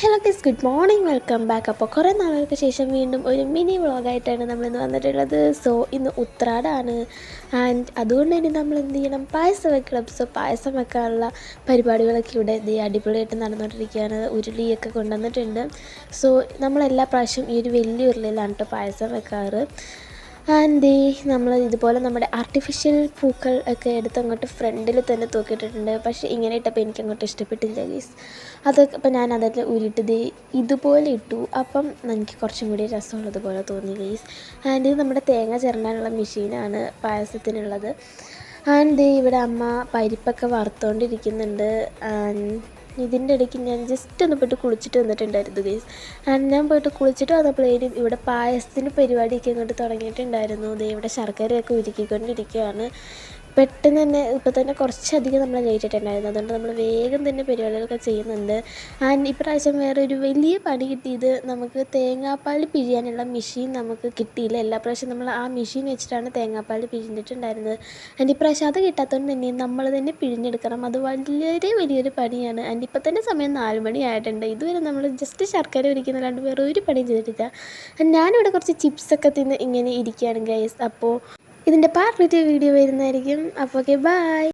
Hello guys, good morning, welcome back. അപ്പോൾ കുറേ നാളുകൾക്ക് ശേഷം വീണ്ടും ഒരു മിനി വ്ളോഗായിട്ടാണ് നമ്മളിന്ന് വന്നിട്ടുള്ളത്. സോ ഇന്ന് ഉത്രാടാണ്. ആൻഡ് അതുകൊണ്ട് തന്നെ നമ്മൾ എന്ത് ചെയ്യണം, പായസം വെക്കണം. സോ പായസം വെക്കാനുള്ള പരിപാടികളൊക്കെ ഇവിടെ അടിപൊളിയായിട്ട് നടന്നുകൊണ്ടിരിക്കുകയാണ്. ഉരുളിയൊക്കെ കൊണ്ടുവന്നിട്ടുണ്ട്. സോ നമ്മളെല്ലാ പ്രാവശ്യവും ഈ ഒരു വലിയ ഉരുളിയിലാണ് കേട്ടോ പായസം വെക്കാറ്. ആൻഡ് നമ്മൾ ഇതുപോലെ നമ്മുടെ ആർട്ടിഫിഷ്യൽ പൂക്കൾ ഒക്കെ എടുത്ത് അങ്ങോട്ട് ഫ്രണ്ടിൽ തന്നെ തൂക്കിയിട്ടിട്ടുണ്ട്. പക്ഷേ ഇങ്ങനെ ഇട്ടപ്പോൾ എനിക്ക് അങ്ങോട്ട് ഇഷ്ടപ്പെട്ടില്ല ഗീസ്. അതൊക്കെ അപ്പം ഞാൻ അതൊക്കെ ഉരുട്ടിത് ഇതുപോലെ ഇട്ടു. അപ്പം എനിക്ക് കുറച്ചും കൂടി രസമുള്ളതുപോലെ തോന്നി ഗീസ്. ആൻഡ് ഇത് നമ്മുടെ തേങ്ങ ചിരണ്ടാനുള്ള മെഷീനാണ് പായസത്തിനുള്ളത്. ആൻഡ് ഇവിടെ അമ്മ പരിപ്പൊക്കെ വറുത്തുകൊണ്ടിരിക്കുന്നുണ്ട്. ഇതിൻ്റെ ഇടയ്ക്ക് ഞാൻ ജസ്റ്റ് ഒന്ന് പോയിട്ട് കുളിച്ചിട്ട് വന്നിട്ടുണ്ടായിരുന്നു ഗൈസ്. ഞാൻ പോയിട്ട് കുളിച്ചിട്ട് വന്നപ്പോഴേക്കും ഇവിടെ പായസത്തിൻ്റെ പരിപാടിയൊക്കെ ഇങ്ങോട്ട് തുടങ്ങിയിട്ടുണ്ടായിരുന്നു. ഇവിടെ ശർക്കരയൊക്കെ ഉരുക്കിക്കൊണ്ടിരിക്കുകയാണ്. പെട്ടെന്ന് തന്നെ ഇപ്പോൾ തന്നെ കുറച്ചധികം നമ്മൾ ലേറ്റിട്ടുണ്ടായിരുന്നു. അതുകൊണ്ട് നമ്മൾ വേഗം തന്നെ പരിപാടികളൊക്കെ ചെയ്യുന്നുണ്ട്. ഇപ്രാവശ്യം വേറൊരു വലിയ പണി കിട്ടിയത്, നമുക്ക് തേങ്ങാപ്പാൽ പിഴിയാനുള്ള മെഷീൻ നമുക്ക് കിട്ടിയില്ല. എല്ലാ പ്രാവശ്യം നമ്മൾ ആ മെഷീൻ വെച്ചിട്ടാണ് തേങ്ങാപ്പാൽ പിഴിഞ്ഞിട്ടുണ്ടായിരുന്നത്. ഇപ്രാവശ്യം അത് കിട്ടാത്തതുകൊണ്ട് തന്നെ നമ്മൾ തന്നെ പിഴിഞ്ഞെടുക്കണം. അത് വളരെ വലിയൊരു പണിയാണ്. ഇപ്പം തന്നെ സമയം 4 മണി ആയിട്ടുണ്ട്. ഇതുവരെ നമ്മൾ ജസ്റ്റ് ശർക്കര ഉരിക്കുന്നല്ലാണ്ട് വേറെ ഒരു പണിയും ചെയ്തിട്ടില്ല. ഞാനിവിടെ കുറച്ച് ചിപ്സൊക്കെ തിന്ന് ഇങ്ങനെ ഇരിക്കുകയാണ് ഗൈസ്. അപ്പോൾ ഇതിൻ്റെ പാർട്ട് വീഡിയോ വരുന്നതായിരിക്കും. അപ്പോൾ ഓക്കെ, ബൈ.